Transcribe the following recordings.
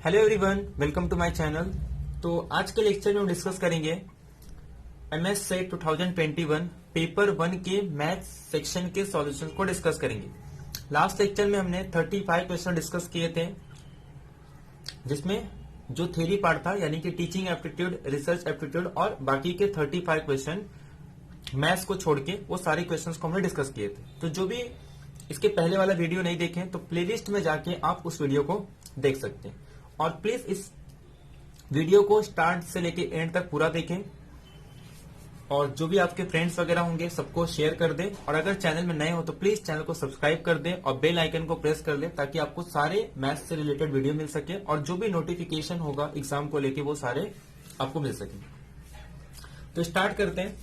Hello everyone, welcome to my channel. तो आज के लेक्चर में हम डिस्कस करेंगे एमएस सेट 2021 पेपर 1 के मैथ सेक्शन के सॉल्यूशंस को डिस्कस करेंगे। लास्ट लेक्चर में हमने 35 क्वेश्चन डिस्कस किए थे, जिसमें जो थ्योरी पार्ट था यानी कि टीचिंग एप्टीट्यूड, रिसर्च एप्टीट्यूड और बाकी के 35 क्वेश्चन मैथ्स को छोड़ के वो सारे क्वेश्चंस को हमने डिस्कस किए थे। तो जो भी इसके पहले वाला वीडियो नहीं देखे तो प्लेलिस्ट में जाके आप उस वीडियो को देख सकते हैं। और प्लीज इस वीडियो को स्टार्ट से लेके एंड तक पूरा देखें और जो भी आपके फ्रेंड्स वगैरह होंगे सबको शेयर कर दें। और अगर चैनल में नए हो तो प्लीज चैनल को सब्सक्राइब कर दें और बेल आइकन को प्रेस कर दें ताकि आपको सारे मैथ्स से रिलेटेड वीडियो मिल सके और जो भी नोटिफिकेशन होगा एग्जाम को लेके वो सारे आपको मिल सके। तो स्टार्ट करते हैं।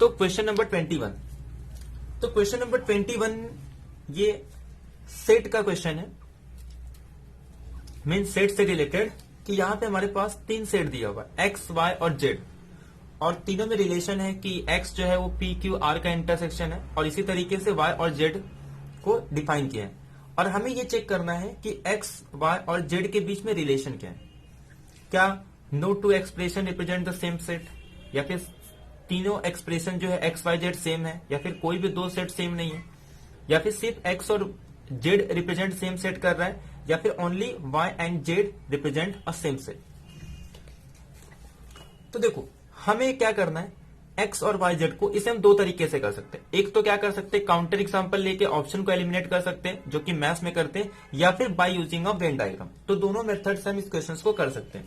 तो क्वेश्चन नंबर 21। तो क्वेश्चन नंबर 21 ये सेट का क्वेश्चन है, मीन सेट से रिलेटेड, कि यहां पे हमारे पास 3 सेट दिया हुआ है एक्स, वाई और जेड, और तीनों में रिलेशन है कि एक्स जो है वो पी क्यू आर का इंटरसेक्शन है और इसी तरीके से वाई और जेड को डिफाइन किया है। और हमें ये चेक करना है कि एक्स, वाई और जेड के बीच में रिलेशन क्या है। क्या no two expression represent the same set, या फिर तीनों एक्सप्रेशन जो है एक्स वाई जेड सेम है, या फिर कोई भी दो सेट सेम नहीं है, या फिर सिर्फ एक्स और जेड रिप्रेजेंट सेम सेट कर रहा है, या फिर only Y and Z represent a same set. तो देखो हमें क्या करना है, एक्स और वाई जेड को इसे हम दो तरीके से कर सकते हैं। एक तो क्या कर सकते हैं, काउंटर एग्जांपल लेके ऑप्शन को एलिमिनेट कर सकते हैं जो कि मैथ्स में करते हैं, या फिर by using a Venn diagram. तो दोनों मेथड से हम इस क्वेश्चन को कर सकते हैं।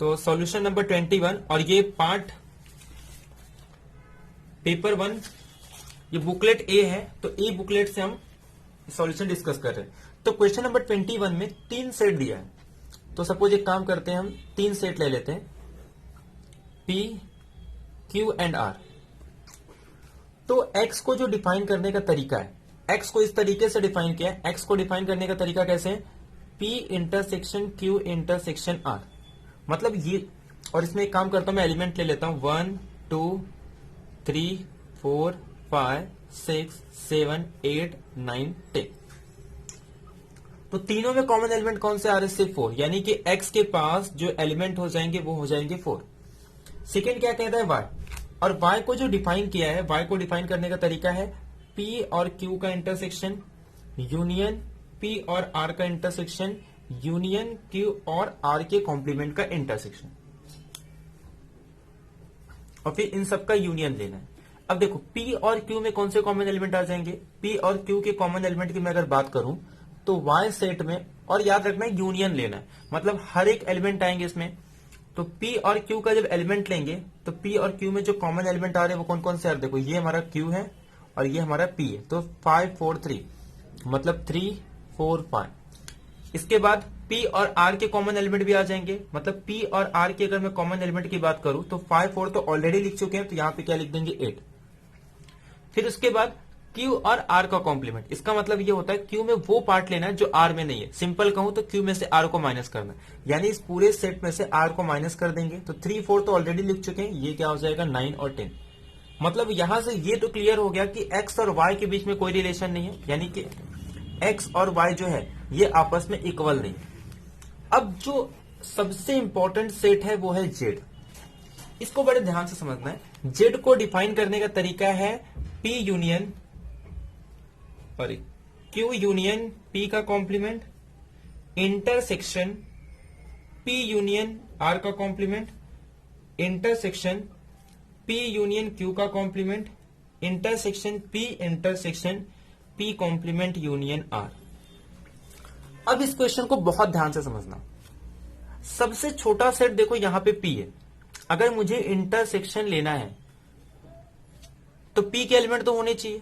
तो सॉल्यूशन नंबर 21, और ये पार्ट पेपर 1 ये बुकलेट ए है, तो ए बुकलेट से हम सॉल्यूशन डिस्कस कर रहे हैं। तो क्वेश्चन नंबर 21 में 3 सेट दिया है। तो सपोज एक काम करते हैं, हम 3 सेट ले लेते हैं, पी क्यू एंड आर। तो एक्स को जो डिफाइन करने का तरीका है, एक्स को इस तरीके से डिफाइन किया है। एक्स को डिफाइन करने का तरीका कैसे है, P intersection Q intersection R, मतलब ये। और इसमें एक काम करता हूं, मैं एलिमेंट ले लेता हूं 1 2 3 4 5 6 7 8 9 10। तो तीनों में कॉमन एलिमेंट कौन से आ रहे हैं, सिर्फ 4, यानी कि x के पास जो एलिमेंट हो जाएंगे वो हो जाएंगे 4। सेकेंड क्या कहता है, y, और y को जो डिफाइन किया है, y को डिफाइन करने का तरीका है p और q का इंटरसेक्शन यूनियन p और r का इंटरसेक्शन यूनियन q और r के कॉम्प्लीमेंट का इंटरसेक्शन, और फिर इन सबका यूनियन लेना है। अब देखो P और Q में कौन से कॉमन एलिमेंट आ जाएंगे, P और Q के कॉमन एलिमेंट की मैं अगर बात करूं तो Y सेट में, और याद रखना है यूनियन लेना है, मतलब हर एक एलिमेंट आएंगे इसमें। तो P और Q का जब एलिमेंट लेंगे तो P और Q में जो कॉमन एलिमेंट आ रहे हैं वो कौन कौन से आ रहे हैं, देखो ये हमारा Q है और ये हमारा P है, तो 5 4 3, मतलब 3 4 5। इसके बाद P और R के कॉमन एलिमेंट भी आ जाएंगे, मतलब P और R के अगर मैं कॉमन एलिमेंट की बात करूं तो 5 4 तो ऑलरेडी लिख चुके हैं, तो यहां पे क्या लिख देंगे 8। फिर उसके बाद Q और R का कॉम्प्लीमेंट, इसका मतलब ये होता है Q में वो पार्ट लेना है जो R में नहीं है। सिंपल कहूं तो Q में से R को माइनस करना है, यानी इस पूरे सेट में से R को माइनस कर देंगे। तो 3 4 तो ऑलरेडी लिख चुके हैं, ये क्या हो जाएगा 9 और 10। मतलब यहां से ये तो क्लियर हो गया कि X और Y के बीच में कोई रिलेशन नहीं है, यानी कि X और Y जो है ये आपस में इक्वल नहीं। अब जो सबसे इंपॉर्टेंट सेट है वो है Z। इसको बड़े ध्यान से समझना है। Z को डिफाइन करने का तरीका है P union, sorry Q union P का complement intersection P union R का complement intersection P union Q का complement intersection P intersection P complement union R। अब इस क्वेश्चन को बहुत ध्यान से समझना। सबसे छोटा सेट देखो यहां पे P है, अगर मुझे इंटरसेक्शन लेना है तो P के एलिमेंट तो होने चाहिए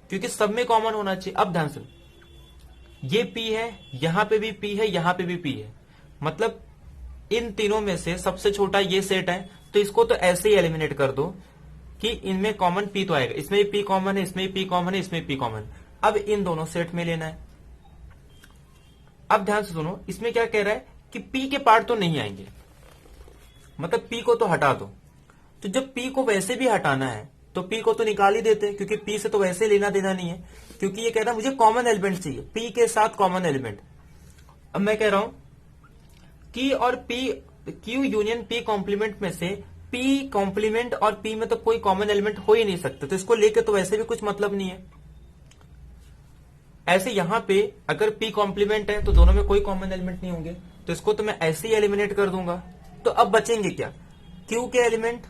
क्योंकि सब में कॉमन होना चाहिए। अब ध्यान से, ये P है, यहां पे भी P है, यहां पे भी P है, मतलब इन तीनों में से सबसे छोटा ये सेट है, तो इसको तो ऐसे ही एलिमिनेट कर दो कि इनमें कॉमन P तो आएगा। इसमें भी P कॉमन है, इसमें भी P कॉमन है, इसमें भी P कॉमन। अब इन दोनों सेट में लेना है। अब ध्यान से सुनो, इसमें क्या कह रहा है कि P के पार्ट तो नहीं आएंगे, मतलब P को तो हटा दो। तो जब P को वैसे भी हटाना है तो पी को तो निकाल ही देते हैं, क्योंकि पी से तो वैसे लेना देना नहीं है, क्योंकि ये कह रहा है मुझे कॉमन एलिमेंट चाहिए, पी के साथ कॉमन एलिमेंट। अब मैं कह रहा हूं की और P, Q union P complement में से पी कॉम्प्लीमेंट और पी में तो कोई कॉमन एलिमेंट हो ही नहीं सकता, तो इसको लेके तो वैसे भी कुछ मतलब नहीं है। ऐसे यहां पे अगर पी कॉम्प्लीमेंट है तो दोनों में कोई कॉमन एलिमेंट नहीं होंगे, तो इसको तो मैं ऐसे ही एलिमिनेट कर दूंगा। तो अब बचेंगे क्या, क्यू के एलिमेंट,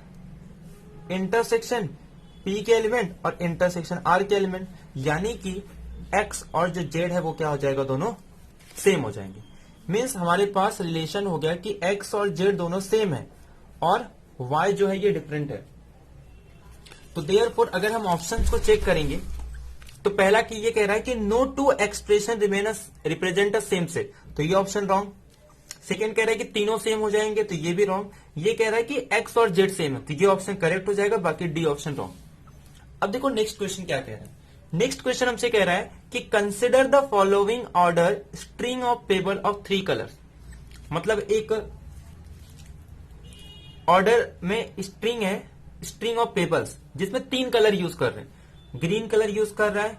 इंटरसेक्शन पी के एलिमेंट और इंटरसेक्शन आर के एलिमेंट, यानी कि एक्स और जो जेड है वो क्या हो जाएगा, दोनों सेम हो जाएंगे। मीन्स हमारे पास रिलेशन हो गया कि एक्स और जेड दोनों सेम है और वाई जो है ये डिफरेंट है। तो देयरफॉर अगर हम ऑप्शन को चेक करेंगे तो पहला की ये कह रहा है कि no two expression remain represent same set, तो ये ऑप्शन रॉन्ग। सेकेंड कह रहा है कि तीनों सेम हो जाएंगे, तो ये भी रॉन्ग। ये कह रहा है कि एक्स और जेड सेम है, तो ये ऑप्शन करेक्ट हो जाएगा, बाकी डी ऑप्शन रॉन्ग। अब देखो नेक्स्ट क्वेश्चन क्या कह रहा है। नेक्स्ट क्वेश्चन हमसे कह रहा है कि consider the following order string of payable of 3 colours. मतलब एक ऑर्डर में स्ट्रिंग है, स्ट्रिंग ऑफ पेबल्स, जिसमें 3 कलर यूज कर रहे हैं, ग्रीन कलर यूज कर रहा है,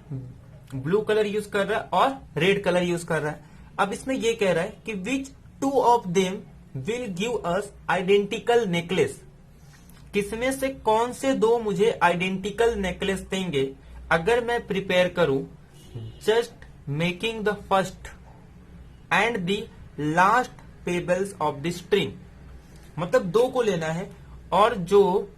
ब्लू कलर यूज कर रहा है और रेड कलर यूज कर रहा है। अब इसमें यह कह रहा है कि which 2 of them will give us identical necklace, किसमें से कौन से 2 मुझे आइडेंटिकल नेकलेस देंगे अगर मैं प्रिपेयर करूं just making the first and the last pebbles of the string. मतलब 2 को लेना है और जो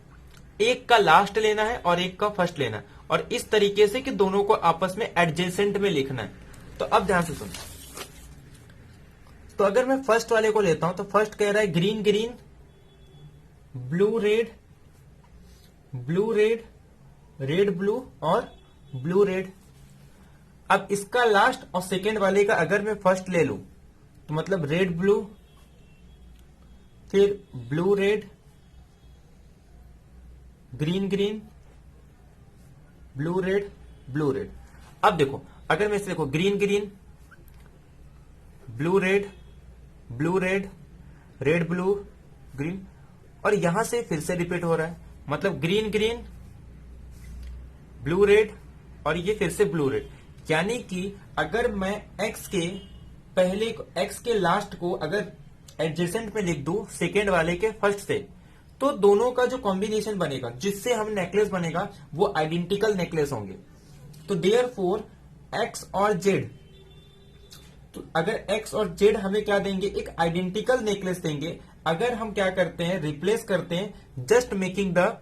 एक का लास्ट लेना है और एक का फर्स्ट लेना है, और इस तरीके से कि दोनों को आपस में एडजेसेंट में लिखना है। तो अब ध्यान से सुनो, तो अगर मैं फर्स्ट वाले को लेता हूं तो फर्स्ट कह रहा है green green, blue red, blue red, red blue और ब्लू रेड। अब इसका लास्ट और सेकेंड वाले का अगर मैं फर्स्ट ले लूं तो मतलब रेड ब्लू, फिर blue red, green green, blue red, blue red. अब देखो अगर मैं इसे देखो green green, blue red, blue red, red blue, green, और यहां से फिर से रिपीट हो रहा है, मतलब ग्रीन ग्रीन, ब्लू रेड और ये फिर से ब्लू रेड। यानी कि अगर मैं एक्स के पहले, एक्स के लास्ट को अगर एडजेसेंट में लिख दूं सेकेंड वाले के फर्स्ट से, तो दोनों का जो कॉम्बिनेशन बनेगा जिससे हम नेकलेस बनेगा वो आइडेंटिकल नेकलेस होंगे। तो देयरफॉर एक्स और जेड, तो अगर एक्स और जेड हमें क्या देंगे, एक आइडेंटिकल नेकलेस देंगे अगर हम क्या करते हैं, रिप्लेस करते हैं जस्ट मेकिंग द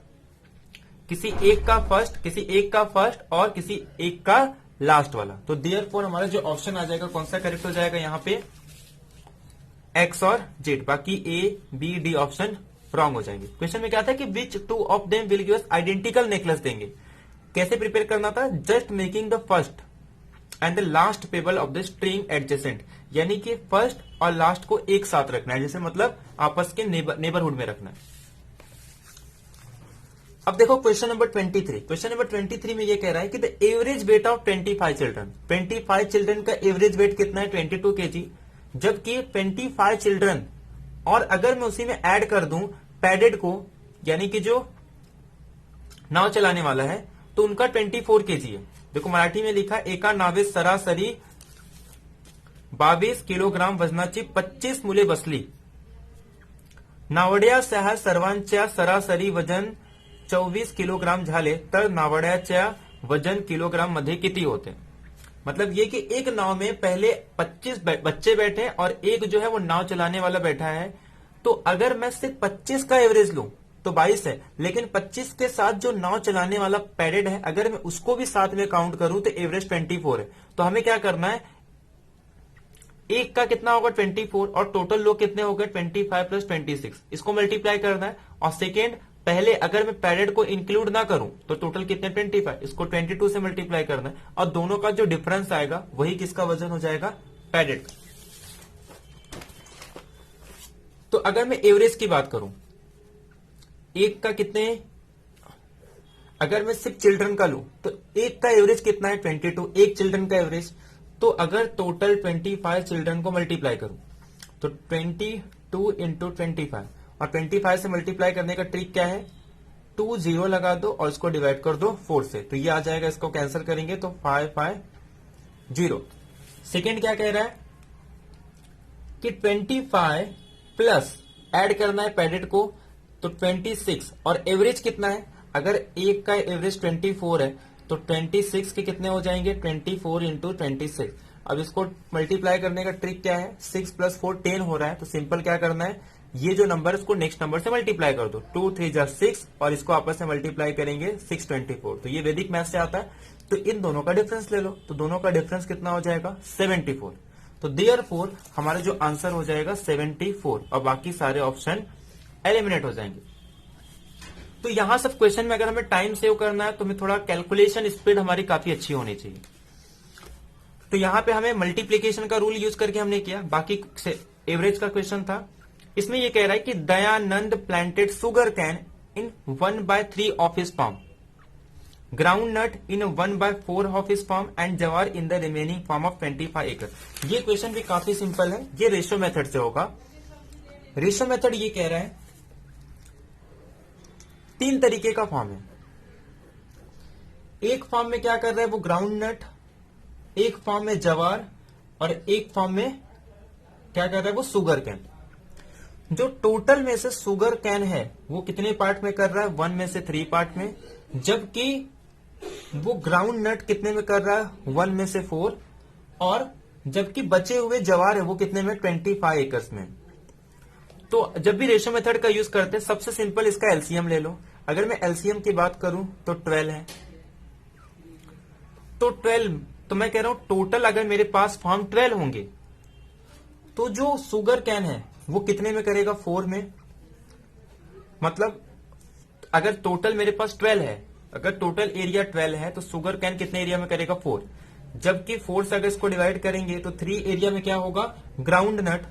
किसी एक का फर्स्ट, किसी एक का फर्स्ट और किसी एक का लास्ट वाला। तो देयरफॉर हमारा जो ऑप्शन आ जाएगा कौन सा करेक्ट हो जाएगा यहाँ पे, एक्स और जेड, बाकी A B D option wrong हो जाएंगे। क्वेश्चन में क्या था कि which 2 of them will give us identical necklace देंगे। कैसे प्रिपेयर करना था, just making the first and the last pebble of the string adjacent, यानी कि फर्स्ट और लास्ट को एक साथ रखना है, जैसे मतलब आपस के नेबरहुड में रखना है। अब देखो क्वेश्चन नंबर 23। क्वेश्चन नंबर 23 में ये कह रहा है कि the average weight of 25 children, 25 children का एवरेज वेट कितना है, 22 kg, जबकि 25 चिल्ड्रन और अगर मैं उसी में ऐड कर दूं पैडेड को, यानी कि जो नाव चलाने वाला है, तो उनका 24 kg है। देखो मराठी में लिखा, एका नावे सरासरी 22 किलोग्राम वजनाची 25 मुले बसली, नावड्यासह सर्वांच्या सरासरी वजन 24 किलोग्राम झाले तर नावड्याच्या वजन किलोग्राम मध्ये किती होते। मतलब ये कि एक नाव में पहले 25 बच्चे बैठे और एक जो है वो नाव चलाने वाला बैठा है, तो अगर मैं सिर्फ 25 का एवरेज लूं तो 22 है, लेकिन 25 के साथ जो नाव चलाने वाला पैडेड है अगर मैं उसको भी साथ में काउंट करूं तो एवरेज 24 है। तो हमें क्या करना है, एक का कितना होगा 24 और टोटल लोग कितने हो गए 25 प्लस 26, इसको मल्टीप्लाई करना है। और सेकेंड, पहले अगर मैं पैरेड को इंक्लूड ना करूं तो टोटल कितने 25, इसको 22 से मल्टीप्लाई करना है और दोनों का जो डिफरेंस आएगा वही किसका वजन हो जाएगा, पैरेड का। तो अगर मैं एवरेज की बात करूं, एक का कितने, अगर मैं सिर्फ चिल्ड्रन का लूं तो एक का एवरेज कितना है 22, एक चिल्ड्रन का एवरेज। तो अगर टोटल 25 चिल्ड्रन को मल्टीप्लाई करूं तो 22 इंटू 25, और 25 से मल्टीप्लाई करने का ट्रिक क्या है, 2 0 लगा दो और इसको डिवाइड कर दो 4 से, तो ये आ जाएगा, इसको कैंसिल करेंगे तो 5 5 0। सेकेंड क्या कह रहा है कि 25 प्लस ऐड करना है पैडेड को, तो 26 और एवरेज कितना है, अगर एक का एवरेज 24 है तो 26 के कितने हो जाएंगे, 24 इंटू 26। अब इसको मल्टीप्लाई करने का ट्रिक क्या है, 6 प्लस 4 10 हो रहा है, तो सिंपल क्या करना है, ये जो नंबर है उसको नेक्स्ट नंबर से मल्टीप्लाई कर दो, 2 3 जा 6 और इसको आपस में मल्टीप्लाई करेंगे 6 24, तो ये वैदिक मैथ से आता है। तो इन दोनों का डिफरेंस ले लो, तो दोनों का डिफरेंस कितना हो जाएगा 74, तो देयरफॉर हमारा जो आंसर हो जाएगा 74 और बाकी सारे ऑप्शन एलिमिनेट हो जाएंगे। तो यहां सब क्वेश्चन में अगर हमें टाइम सेव करना है तो हमें थोड़ा कैलकुलेशन स्पीड हमारी काफी अच्छी होनी चाहिए। तो यहां पे हमें मल्टीप्लीकेशन का रूल यूज करके हमने किया, बाकी से एवरेज का क्वेश्चन था। इसमें यह कह रहा है कि Dayanand planted sugar cane in 1/3 of his farm, groundnut in 1/4 of his farm and jowar in the remaining farm of 25 acre. ये क्वेश्चन भी काफी सिंपल है, ये रेशियो मेथड से होगा। रेशियो मेथड ये कह रहा है 3 तरीके का फॉर्म है। एक फॉर्म में क्या कर रहा है वो ग्राउंड नट, एक फॉर्म में जवार और एक फॉर्म में क्या कर रहा है वो शुगर कैन। जो टोटल में से शुगर कैन है वो कितने पार्ट में कर रहा है, 1 में से 3 पार्ट में, जबकि वो ग्राउंड नट कितने में कर रहा है 1 में से 4, और जबकि बचे हुए जवार है वो कितने में 25 एकर्स में। तो जब भी रेशियो मेथड का यूज करते हैं सबसे सिंपल इसका एलसीएम ले लो। अगर मैं एलसीएम की बात करूं तो 12 है, तो 12, तो मैं कह रहा हूं टोटल अगर मेरे पास फार्म 12 होंगे तो जो शुगर कैन है वो कितने में करेगा 4 में। मतलब अगर टोटल मेरे पास 12 है, अगर टोटल एरिया 12 है तो शुगर कैन कितने एरिया में करेगा 4, जबकि 4 से अगर इसको डिवाइड करेंगे तो 3 एरिया में क्या होगा ग्राउंड नट।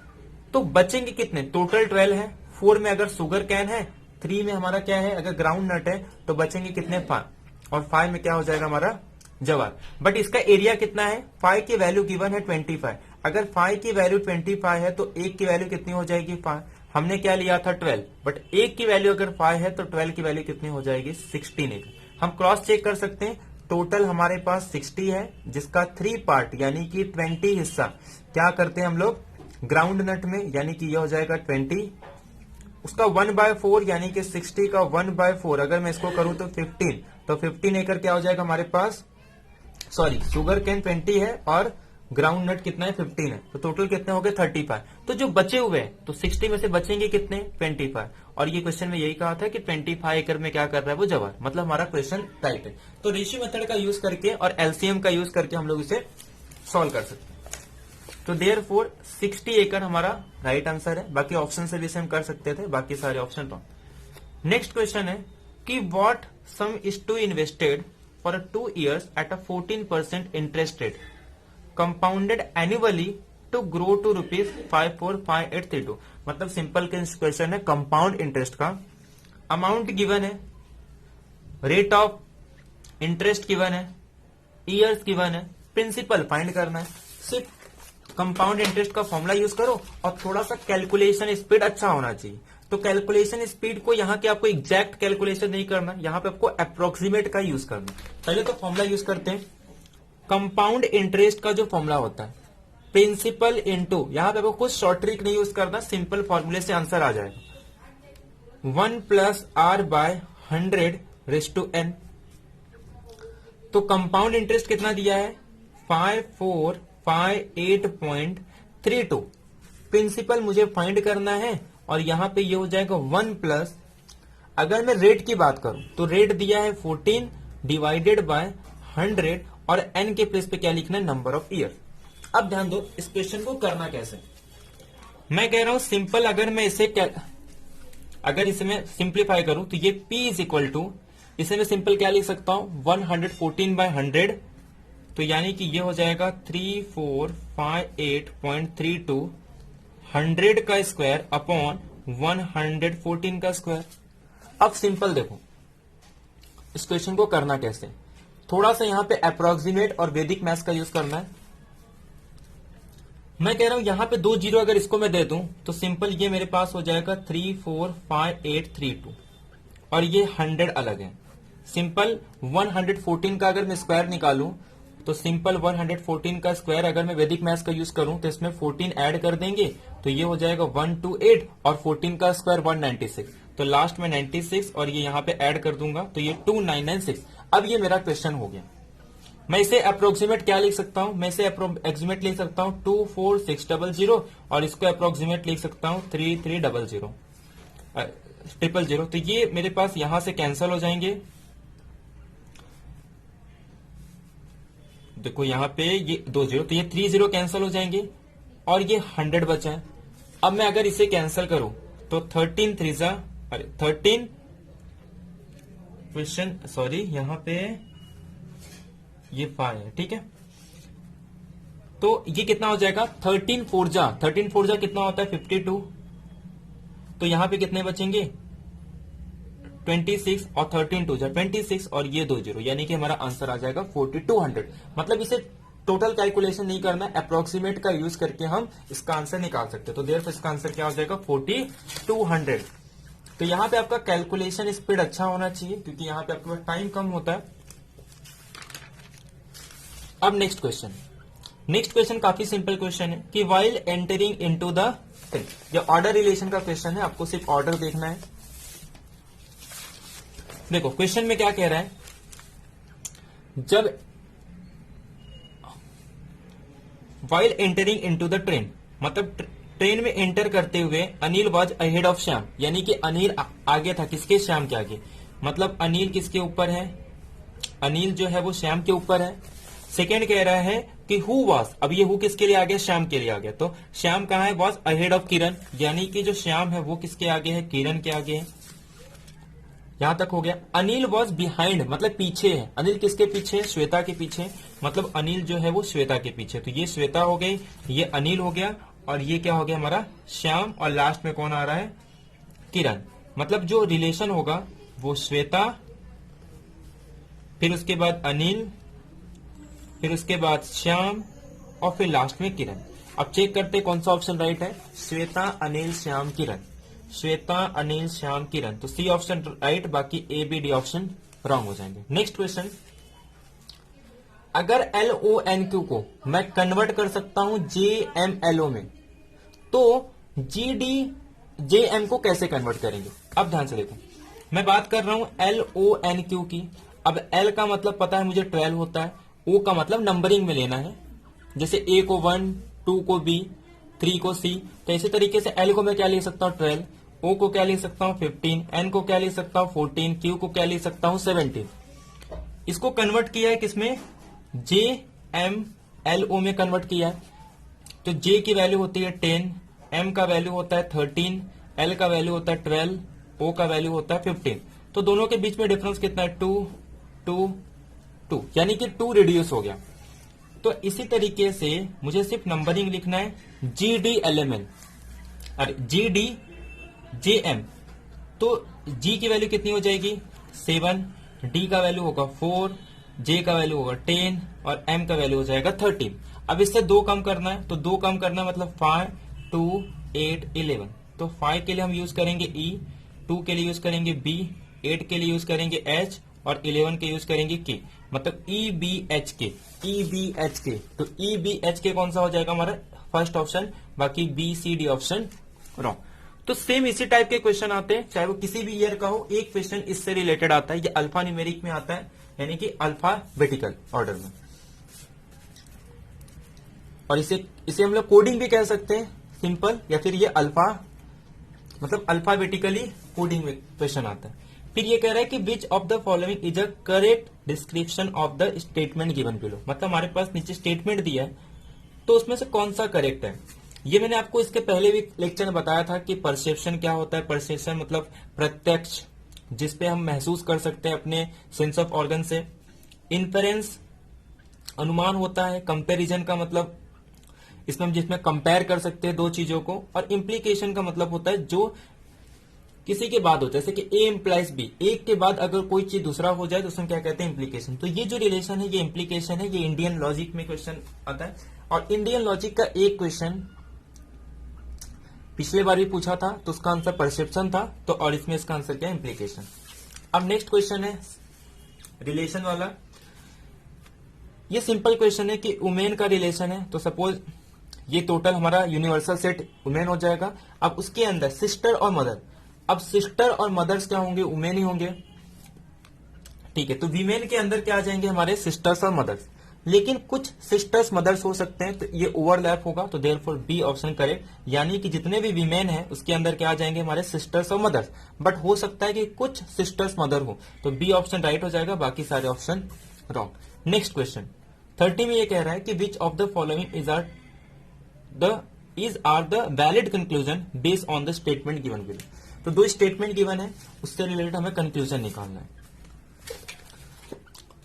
तो बचेंगे कितने, टोटल 12 है, 4 में अगर शुगर कैन है, 3 में हमारा क्या है अगर ग्राउंड नट है, तो बचेंगे कितने 5, और 5 में क्या हो जाएगा हमारा जवार। बट इसका एरिया कितना है, 5 की वैल्यू गिवन है 25, अगर 5 की वैल्यू 25 है तो 1 की वैल्यू कितनी हो जाएगी 5, हमने क्या लिया था 12, बट 1 की वैल्यू अगर 5 है तो 12 की वैल्यू कितनी हो जाएगी 16। हम क्रॉस चेक कर सकते हैं, टोटल हमारे पास 60 है जिसका 3 पार्ट यानी कि 20 हिस्सा क्या करते हैं हम लोग ग्राउंड नट में, यानी कि यह हो जाएगा 20, उसका 1/4 यानी कि 60 का 1/4 अगर मैं इसको करूं तो 15, तो 15 एकड़ क्या हो जाएगा हमारे पास, सॉरी शुगर कैन 20 है और ग्राउंड नट कितना है 15 है, तो टोटल कितने हो गए 35। तो जो बचे हुए हैं तो 60 में से बचेंगे कितने 25, और ये क्वेश्चन में यही कहा था कि 25 एकड़ में क्या कर रहा है वो जवार, मतलब हमारा क्वेश्चन राइट है। तो रेशियो मेथड का यूज करके और एलसीएम का यूज करके हम लोग इसे सॉल्व कर सकते हैं। तो देयरफॉर 60 एकड़ हमारा राइट आंसर है, बाकी ऑप्शन से भी इसे हम कर सकते थे, बाकी सारे ऑप्शन रॉन्ग। नेक्स्ट क्वेश्चन है कि what some is too invested for 2 years at a 14% interest rate compounded annually to grow to ₹545,832। मतलब सिंपल क्वेश्चन है, कंपाउंड इंटरेस्ट का अमाउंट गिवन है, रेट ऑफ इंटरेस्ट गिवन है, ईयर्स गिवन है, principal find करना है। सिर्फ कंपाउंड इंटरेस्ट का फॉर्मूला यूज करो और थोड़ा सा कैलकुलेशन स्पीड अच्छा होना चाहिए। तो कैलकुलेशन स्पीड को यहाँ के आपको एग्जैक्ट कैलकुलेशन नहीं करना, यहाँ पे आपको अप्रोक्सीमेट का यूज करना। पहले तो फॉर्मूला यूज करते हैं, कंपाउंड इंटरेस्ट का जो फॉर्मूला होता है प्रिंसिपल इनटू, यहाँ पे आपको कुछ शॉर्ट ट्रिक नहीं यूज करना, सिंपल फॉर्मूले से आंसर आ जाएगा 1 + R/100⁻n। तो कंपाउंड इंटरेस्ट कितना दिया है 5458.32, प्रिंसिपल मुझे फाइंड करना है, और यहां पे ये हो जाएगा 1+, अगर मैं रेट की बात करूं तो रेट दिया है 14 डिवाइडेड बाय 100, और n के प्लेस पे क्या लिखना है नंबर ऑफ ईयर। अब ध्यान दो इस क्वेश्चन को करना कैसे, मैं कह रहा हूं सिंपल, अगर मैं इसे सिंप्लीफाई करूं तो ये P = इसे मैं सिंपल क्या लिख सकता हूं 114/100, तो यानी कि ये हो जाएगा 3458.32 100 का स्क्वायर अपॉन 114 का स्क्वायर। अब सिंपल देखो इस क्वेश्चन को करना कैसे, थोड़ा सा यहां पे अप्रोक्सीमेट और वैदिक मैथ्स का यूज करना है। मैं कह रहा हूं यहां पे 2 जीरो अगर इसको मैं दे दूं तो सिंपल ये मेरे पास हो जाएगा 345832, और ये 100 अलग है। सिंपल 114 का अगर मैं स्क्वायर निकालूं तो सिंपल 114 का स्क्वायर अगर मैं वैदिक मैथ्स का यूज करूं तो इसमें 14 ऐड कर देंगे तो ये हो जाएगा 128 और 14 का स्क्वायर 196, तो लास्ट में 96 और ये यहाँ पे ऐड कर दूंगा तो ये 2996। अब ये मेरा क्वेश्चन हो गया। मैं इसे अप्रोक्सीमेट क्या लिख सकता हूं, मैं इसे अप्रोक्सीमेट लिख सकता हूं 24600 और इसको अप्रोक्सीमेट लिख सकता हूं 3300 000। तो ये मेरे पास यहां से कैंसिल हो जाएंगे। देखो यहाँ पे ये 20 तो ये 30 कैंसिल हो जाएंगे और ये 100 बचा है। अब मैं अगर इसे कैंसिल करूं तो 13 क्वेश्चन सॉरी यहाँ पे ये 5 है, ठीक है। तो ये कितना हो जाएगा 13 4 जा कितना होता है 52। तो यहां पे कितने बचेंगे 26 और 13 2 जा 26 और ये 20, यानी कि हमारा आंसर आ जाएगा 4200। मतलब इसे टोटल कैलकुलेशन नहीं करना, अप्रोक्सीमेट का यूज करके हम इसका आंसर निकाल सकते हैं। तो देयर इसका आंसर क्या हो जाएगा 4200। तो यहां पे आपका कैलकुलेशन स्पीड अच्छा होना चाहिए क्योंकि यहां पे आपके पास टाइम कम होता है। अब नेक्स्ट क्वेश्चन काफी सिंपल क्वेश्चन है कि वाइल एंटरिंग इनटू द जो ऑर्डर रिलेशन का क्वेश्चन है, आपको सिर्फ ऑर्डर देखना है। देखो क्वेश्चन में क्या कह रहा है, जब while entering into the train, मतलब ट्रेन में एंटर करते हुए Anil was ahead of Shyam, यानी कि अनिल आगे था किसके, श्याम के आगे। मतलब अनिल किसके ऊपर है, अनिल जो है वो श्याम के ऊपर है। सेकेंड कह रहा है कि हु वाज, अब ये हु किसके लिए आ गया, श्याम के लिए आ गया। तो श्याम कहां है, वाज अहेड ऑफ किरण, यानी कि जो श्याम है वो किसके आगे है, किरण के आगे है। यहां तक हो गया। अनिल वॉज बिहाइंड, मतलब पीछे है। अनिल किसके पीछे, श्वेता के पीछे, मतलब अनिल जो है वो श्वेता के पीछे। तो ये श्वेता हो गई, ये अनिल हो गया और ये क्या हो गया हमारा श्याम, और लास्ट में कौन आ रहा है, किरण। मतलब जो रिलेशन होगा वो श्वेता, फिर उसके बाद अनिल, फिर उसके बाद श्याम और फिर लास्ट में किरण। अब चेक करते कौन सा ऑप्शन राइट है, श्वेता अनिल श्याम किरण, श्वेता अनिल श्याम किरण। तो सी ऑप्शन राइट, बाकी A B D option wrong हो जाएंगे। नेक्स्ट क्वेश्चन, अगर LONQ को मैं कन्वर्ट कर सकता हूं JMLO में, तो GDJM को कैसे कन्वर्ट करेंगे। अब ध्यान से देखो, मैं बात कर रहा हूं LONQ की। अब L का मतलब पता है मुझे 12 होता है, O का मतलब नंबरिंग में लेना है, जैसे A को 1, 2 को B, 3 को C। तो इसी तरीके से L को मैं क्या ले सकता हूँ 12, O को क्या ले सकता हूँ 15, N को क्या ले सकता हूँ 14, Q को क्या ले सकता हूँ 17। इसको कन्वर्ट किया है किसमें, JMLO में कन्वर्ट किया है। तो J की वैल्यू होती है 10, M का वैल्यू होता है 13, L का वैल्यू होता है 12, O का वैल्यू होता है 15। तो दोनों के बीच में डिफरेंस कितना है 2, 2, 2, यानी कि 2 रिड्यूस हो गया। तो इसी तरीके से मुझे सिर्फ नंबरिंग लिखना है GDLMN, अरे GDJM। तो G की वैल्यू कितनी हो जाएगी 7, D का वैल्यू होगा 4, J का वैल्यू होगा 10 और M का वैल्यू हो जाएगा 13। अब इससे 2 कम करना है, तो 2 कम करना है मतलब 5, 2, 8, 11। तो 5 के लिए हम यूज करेंगे E, 2 के लिए यूज करेंगे B, 8 के लिए यूज करेंगे H और 11 के यूज करेंगे K, मतलब EBHK। तो EBHK कौन सा हो जाएगा हमारा फर्स्ट ऑप्शन, बाकी BCD ऑप्शन रॉन्ग। तो सेम इसी टाइप के क्वेश्चन आते हैं, चाहे वो किसी भी ईयर का हो, एक क्वेश्चन इससे रिलेटेड आता है। ये अल्फा न्यूमेरिक में आता है, यानी कि अल्फाबेटिकल ऑर्डर में, और इसे हम लोग कोडिंग भी कह सकते हैं सिंपल, या फिर ये अल्फा मतलब अल्फाबेटिकली कोडिंग में क्वेश्चन आता है। फिर ये कह रहा है कि which of the following is a correct description of the statement given below, मतलब हमारे पास नीचे स्टेटमेंट दिया है तो उसमें से कौन सा करेक्ट है। ये मैंने आपको इसके पहले भी लेक्चर में बताया था कि परसेप्शन क्या होता है। परसेप्शन मतलब प्रत्यक्ष, जिसपे हम महसूस कर सकते हैं अपने सेंस ऑफ ऑर्गन से। इन्फेरेंस अनुमान होता है। कंपैरिजन का मतलब इसमें हम जिसमें कंपेयर कर सकते हैं दो चीजों को। और इम्प्लीकेशन का मतलब होता है जो किसी के बाद होता है, जैसे कि A इम्प्लाइज B, एक के बाद अगर कोई चीज दूसरा हो जाए तो उसमें क्या कहते हैं इम्प्लीकेशन। तो ये जो रिलेशन है ये इम्प्लीकेशन है। ये इंडियन लॉजिक में क्वेश्चन आता है, और इंडियन लॉजिक का एक क्वेश्चन पिछले बार भी पूछा था तो उसका आंसर परसेप्शन था, तो और इसमें इसका आंसर क्या है इम्प्लीकेशन। अब नेक्स्ट क्वेश्चन है रिलेशन वाला। ये सिंपल क्वेश्चन है कि वुमेन का रिलेशन है, तो सपोज ये टोटल हमारा यूनिवर्सल सेट वुमेन हो जाएगा। अब उसके अंदर सिस्टर और मदर, अब सिस्टर और मदर्स क्या होंगे, वुमेन ही होंगे, ठीक है। तो वीमेन के अंदर क्या आ जाएंगे हमारे सिस्टर्स और मदर्स, लेकिन कुछ सिस्टर्स मदर्स हो सकते हैं, तो ये ओवरलैप होगा, तो देयरफॉर बी ऑप्शन करेक्ट। यानी कि जितने भी वीमेन है उसके अंदर क्या आ जाएंगे हमारे सिस्टर्स और मदर्स, बट हो सकता है कि कुछ सिस्टर्स मदर हो, तो बी ऑप्शन राइट हो जाएगा, बाकी सारे ऑप्शन रॉन्ग। नेक्स्ट क्वेश्चन 30 में ये कह रहा है कि which of the following are the valid conclusion based on the statement given below. तो दो स्टेटमेंट गिवन है, उससे रिलेटेड हमें कंक्लूजन निकालना है।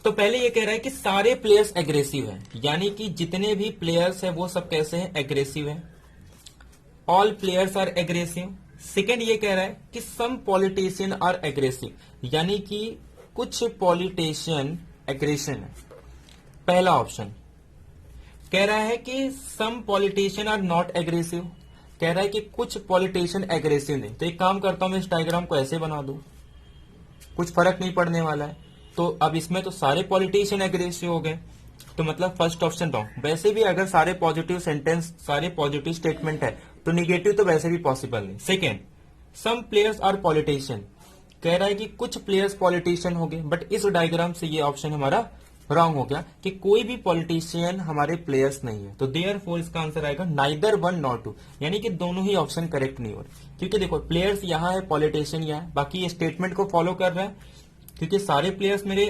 तो पहले ये कह रहा है कि सारे प्लेयर्स एग्रेसिव हैं, यानी कि जितने भी प्लेयर्स हैं वो सब कैसे हैं, एग्रेसिव हैं। All players are aggressive. Second ये कह रहा है कि सम पॉलिटिशियन आर एग्रेसिव, यानी कि कुछ पॉलिटिशियन एग्रेशन है। पहला ऑप्शन कह रहा है कि सम पॉलिटिशियन आर नॉट एग्रेसिव, कह रहा है कि कुछ पॉलिटिशियन एग्रेसिव नहीं। तो एक काम करता हूं, मैं इस डायग्राम को ऐसे बना दूं, कुछ फर्क नहीं पड़ने वाला है। तो अब इसमें तो सारे पॉलिटिशियन एग्रेसिव हो गए, तो मतलब फर्स्ट ऑप्शन रॉन्ग। वैसे भी अगर सारे पॉजिटिव सेंटेंस, सारे पॉजिटिव स्टेटमेंट है तो निगेटिव तो वैसे भी पॉसिबल नहीं। Second some players are politician, कह रहा है कि कुछ प्लेयर्स पॉलिटिशियन हो गए, बट इस डायग्राम से ये ऑप्शन हमारा रॉन्ग हो गया कि कोई भी पॉलिटिशियन हमारे प्लेयर्स नहीं है। तो देयरफॉर इसका आंसर आएगा नाइदर वन नॉट टू, यानी कि दोनों ही ऑप्शन करेक्ट नहीं हो रहे, क्योंकि देखो प्लेयर्स यहाँ है, पॉलिटिशियन यहाँ है, बाकी ये स्टेटमेंट को फॉलो कर रहा है, क्योंकि सारे प्लेयर्स मेरे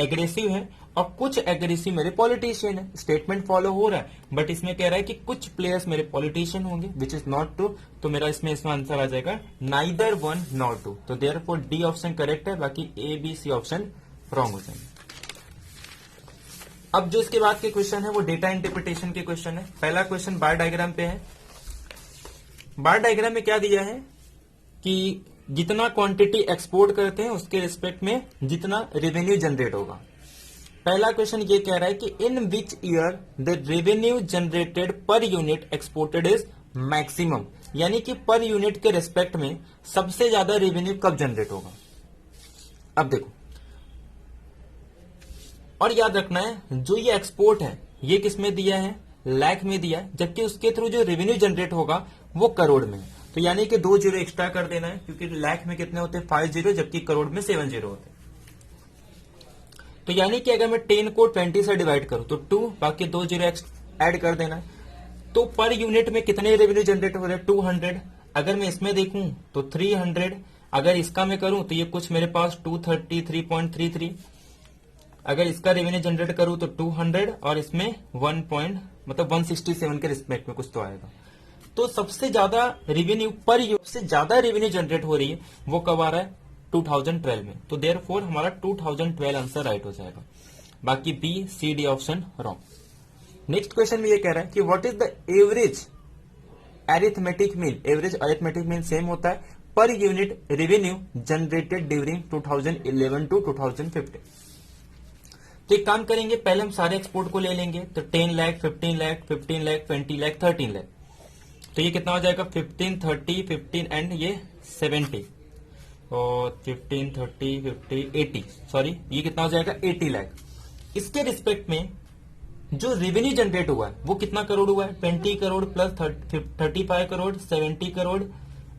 एग्रेसिव हैं और कुछ एग्रेसिव मेरे पॉलिटिशियन है। स्टेटमेंट फॉलो हो रहा है, बट इसमें कह रहा है कि कुछ प्लेयर्स मेरे पॉलिटिशियन होंगे, विच इज नॉट ट्रू। तो मेरा इसमें आंसर आ जाएगा नाइदर वन नॉट टू। तो देयरफॉर डी ऑप्शन करेक्ट है, बाकी A B C option wrong हो जाएंगे। अब जो इसके बाद के क्वेश्चन है वो डेटा इंटरप्रिटेशन के क्वेश्चन है। पहला क्वेश्चन बार डायग्राम पे है। बार डायग्राम में क्या दिया है कि जितना क्वांटिटी एक्सपोर्ट करते हैं उसके रिस्पेक्ट में जितना रेवेन्यू जनरेट होगा। पहला क्वेश्चन ये कह रहा है कि in which year the revenue generated per unit exported is maximum, यानी कि पर यूनिट के रिस्पेक्ट में सबसे ज्यादा रेवेन्यू कब जनरेट होगा। अब देखो, और याद रखना है जो ये एक्सपोर्ट है ये किस में दिया है, लाख में दिया है, जबकि उसके थ्रू जो रेवेन्यू जनरेट होगा वो करोड़ में। तो यानी कि 2 जीरो एक्स्ट्रा कर देना है, क्योंकि लाख में कितने होते हैं 5 जीरो, जबकि करोड़ में 7 जीरो होते हैं। तो यानी कि अगर मैं 10 को 20 से डिवाइड करूं तो 2, बाकी 2 जीरो ऐड कर देना है। तो पर यूनिट में कितने रेवेन्यू जनरेट हो रहे हैं 200। अगर मैं इसमें देखूं तो 300, अगर इसका मैं करूं तो ये कुछ मेरे पास 233.33, अगर इसका रेवेन्यू जनरेट करूं तो 200 और इसमें 167 के रिस्पेक्ट में कुछ तो आएगा। तो सबसे ज्यादा रेवेन्यू पर सबसे ज्यादा रेवेन्यू जनरेट हो रही है वो कब आ रहा है 2012 में। तो देयरफॉर हमारा 2012 आंसर राइट हो जाएगा, बाकी B C D option wrong. Next question में ये कह रहा है कि what is the average arithmetic mean, average arithmetic mean same होता है पर unit revenue generated during 2011 to 2015। तो एक काम करेंगे, पहले हम सारे एक्सपोर्ट को ले लेंगे, तो 10 लाख, 15 लाख, 15 लाख, 20 लाख, 13 लाख। तो ये कितना हो जाएगा 15, 30, 15 एंड ये 70, और 15, 30, 50, 80, सॉरी ये कितना हो जाएगा 80 लाख। इसके रिस्पेक्ट में जो रेवेन्यू जनरेट हुआ है वो कितना करोड़ हुआ है 20 करोड़ प्लस 35 करोड़, 70 करोड़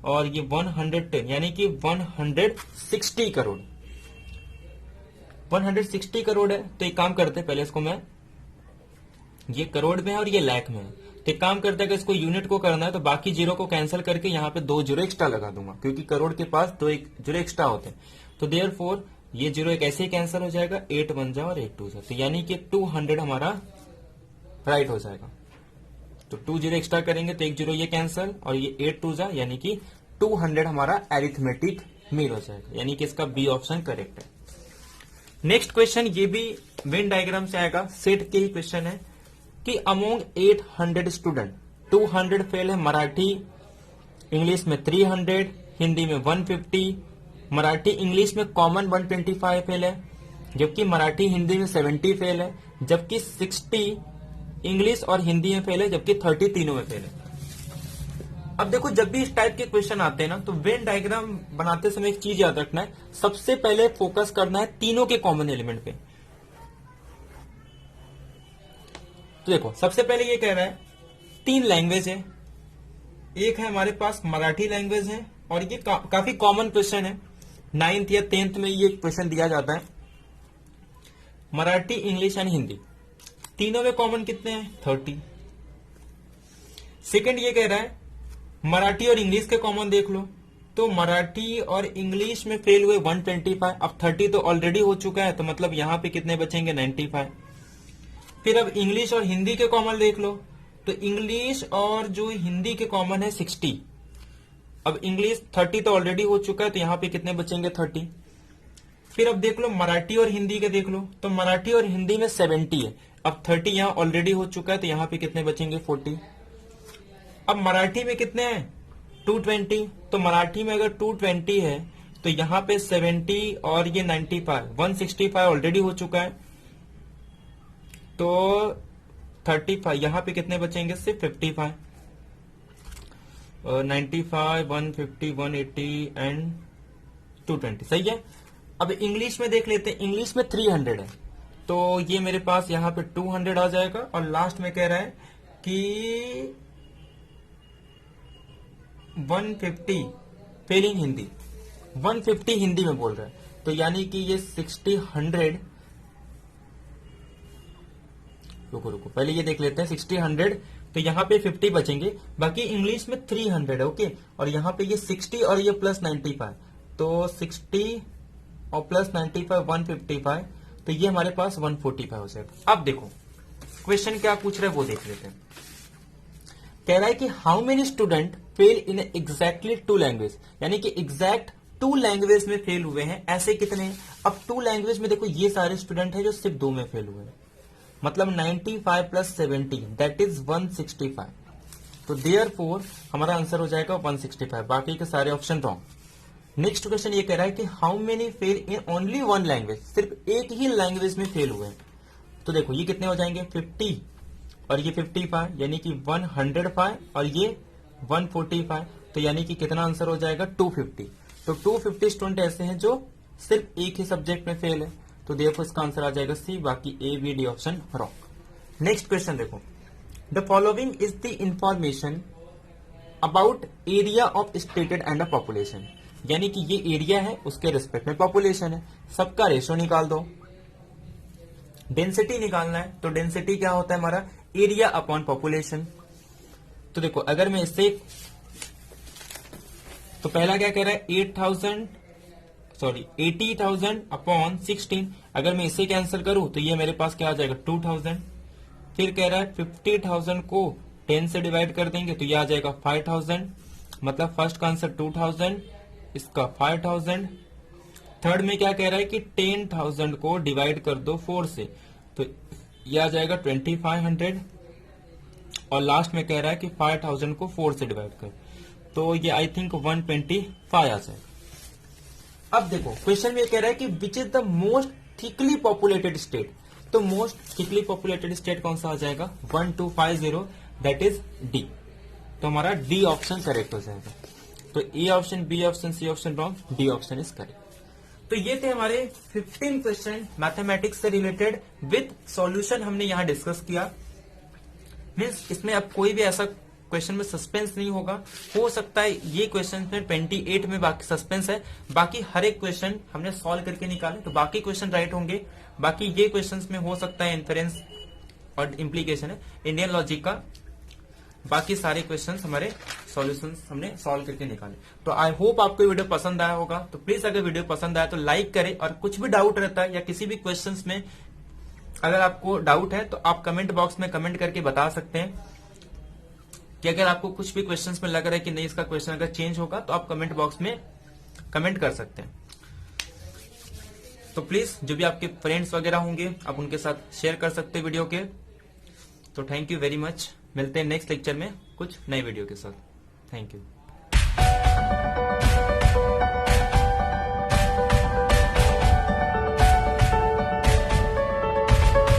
और ये 110, यानी कि 160 करोड़, 160 करोड़ है। तो एक काम करते हैं, पहले इसको मैं, ये करोड़ में है और ये लाख में है, तो एक काम करते हैं कि इसको यूनिट को करना है तो बाकी जीरो को कैंसिल करके यहाँ पे 2 जीरो एक्स्ट्रा लगा दूंगा, क्योंकि करोड़ के पास 2 जीरो एक्स्ट्रा होते हैं। तो देयरफॉर ये जीरो एक ऐसे ही कैंसिल हो जाएगा, 8 बन जाए और 8 2 जाए, तो यानी कि 200 हमारा राइट हो जाएगा। तो 2 जीरो एक्स्ट्रा करेंगे तो 1 जीरो ये कैंसिल और ये 8 2 जाए, यानी कि 200 हमारा अरिथमेटिक मीन हो जाएगा, यानी कि इसका बी ऑप्शन करेक्ट है। नेक्स्ट क्वेश्चन ये भी वेन डायग्राम से आएगा, सेट के ही क्वेश्चन है कि अमोंग 800 स्टूडेंट 200 फेल है मराठी इंग्लिश में, 300 हिंदी में, 150 मराठी इंग्लिश में कॉमन 125 फेल है, जबकि मराठी हिंदी में 70 फेल है, जबकि 60 इंग्लिश और हिंदी में फेल है, जबकि 30 तीनों में फेल है। अब देखो जब भी इस टाइप के क्वेश्चन आते हैं ना, तो वेन डायग्राम बनाते समय एक चीज याद रखना है, सबसे पहले फोकस करना है तीनों के कॉमन एलिमेंट पे। तो देखो सबसे पहले ये कह रहा है 3 लैंग्वेज है, एक है हमारे पास मराठी लैंग्वेज है, और ये काफी कॉमन क्वेश्चन है, 9th या 10th में ये क्वेश्चन दिया जाता है। मराठी, इंग्लिश एंड हिंदी, तीनों में कॉमन कितने हैं? 30। सेकंड ये कह रहा है मराठी और इंग्लिश के कॉमन देख लो, तो मराठी और इंग्लिश में फेल हुए 125, अब 30 तो ऑलरेडी हो चुका है, तो मतलब यहां पे कितने बचेंगे? 95। फिर अब इंग्लिश और हिंदी के कॉमन देख लो, तो इंग्लिश और जो हिंदी के कॉमन है 60। अब इंग्लिश 30 तो ऑलरेडी हो चुका है, तो यहां पे कितने बचेंगे? 30। फिर अब देख लो मराठी और हिंदी के देख लो, तो मराठी और हिंदी में 70 है, अब 30 यहां ऑलरेडी हो चुका है, तो यहां पे कितने बचेंगे? 40। अब मराठी में कितने हैं? 220, तो मराठी में अगर 220 है तो यहां पे 70 और ये 95, 165 ऑलरेडी हो चुका है, तो 35 यहां पे कितने बचेंगे? सिर्फ 55, 95, 150, 180 एंड 220, सही है। अब इंग्लिश में देख लेते हैं, इंग्लिश में 300 है, तो ये मेरे पास यहां पे 200 आ जाएगा, और लास्ट में कह रहा है कि 150 फेलिंग हिंदी, 150 हिंदी में बोल रहा है, तो यानी कि ये 60, 100, रुको पहले ये देख लेते हैं 60, 100, तो यहाँ पे 50 बचेंगे, बाकी इंग्लिश में 300 है, ओके, और यहाँ पे ये 60 और ये प्लस 95, तो 60 और प्लस 95 155, तो ये हमारे पास 145 हो जाएगा। अब देखो क्वेश्चन क्या पूछ रहे हैं वो देख लेते हैं। कह रहा है कि how many student fail in exactly 2 language, यानी कि एग्जैक्ट 2 लैंग्वेज में फेल हुए हैं, ऐसे कितने हैं? अब 2 लैंग्वेज में देखो ये सारे स्टूडेंट हैं जो सिर्फ 2 में फेल हुए हैं, मतलब 95 प्लस 70 दैट इज 165, तो देयरफॉर हमारा आंसर हो जाएगा 165, बाकी के सारे ऑप्शन रॉन्ग। नेक्स्ट क्वेश्चन ये कह रहा है कि how many fail in only 1 language, सिर्फ एक ही लैंग्वेज में फेल हुए हैं, तो देखो ये कितने हो जाएंगे? 50 और ये 55, यानी कि 105 और ये 145, तो यानी कि कितना आंसर हो जाएगा? 250। तो 250 स्टूडेंट ऐसे हैं जो सिर्फ एक ही सब्जेक्ट में फेल है, तो देखो इसका आंसर आ जाएगा सी, बाकी A B D option wrong. Next question देखो, the following is the information about area of stated and a population, यानी कि ये एरिया है, उसके रिस्पेक्ट में पॉपुलेशन है, सबका रेशो निकाल दो। डेंसिटी निकालना है, तो डेंसिटी क्या होता है हमारा? Area upon population. तो देखो अगर मैं इससे, तो पहला क्या कह रहा है? 80,000 अपॉन 16, अगर मैं इसे कैंसिल करूं तो ये मेरे पास क्या आ जाएगा? 2000। फिर कह रहा है 50,000 को 10 से डिवाइड कर देंगे तो ये आ जाएगा 5000, मतलब फर्स्ट का आंसर 2000, इसका 5000। थर्ड में क्या कह रहा है कि 10,000 को डिवाइड कर दो 4 से, तो ये आ जाएगा 2500, और लास्ट में कह रहा है कि 5000 को 4 से डिवाइड कर, तो ये आई थिंक 125 आ जाएगा। अब देखो क्वेश्चन में कह रहा है कि which is the most thickly populated state, तो मोस्ट थिकली पॉपुलेटेड स्टेट कौन सा आ जाएगा? 1250, दैट इज डी, तो हमारा डी ऑप्शन करेक्ट हो जाएगा। तो A option, B option, C option wrong, D option is correct. तो ये थे हमारे 15 क्वेश्चन मैथमेटिक्स से रिलेटेड विद सॉल्यूशन हमने यहां डिस्कस किया। मीन्स इसमें अब कोई भी ऐसा क्वेश्चन में सस्पेंस नहीं होगा, हो सकता है ये क्वेश्चन में 28 में बाकी सस्पेंस है, बाकी हर एक क्वेश्चन हमने सॉल्व करके निकाले, तो बाकी क्वेश्चन राइट होंगे। बाकी ये क्वेश्चंस में हो सकता है इन्फेरेंस और इम्प्लीकेशन है इंडियन लॉजिक का, बाकी सारे क्वेश्चंस हमारे सॉल्यूशंस हमने सॉल्व करके निकाले। तो आई होप आपको वीडियो पसंद आया होगा, तो प्लीज अगर वीडियो पसंद आया तो लाइक करें, और कुछ भी डाउट रहता है या किसी भी क्वेश्चंस में अगर आपको डाउट है तो आप कमेंट बॉक्स में कमेंट करके बता सकते हैं कि अगर आपको कुछ भी क्वेश्चंस में लग रहा है कि नहीं इसका क्वेश्चन अगर चेंज होगा तो आप कमेंट बॉक्स में कमेंट कर सकते हैं। तो प्लीज जो भी आपके फ्रेंड्स वगैरह होंगे आप उनके साथ शेयर कर सकते हैं वीडियो के। तो थैंक यू वेरी मच, मिलते हैं नेक्स्ट लेक्चर में कुछ नए वीडियो के साथ। Thank you.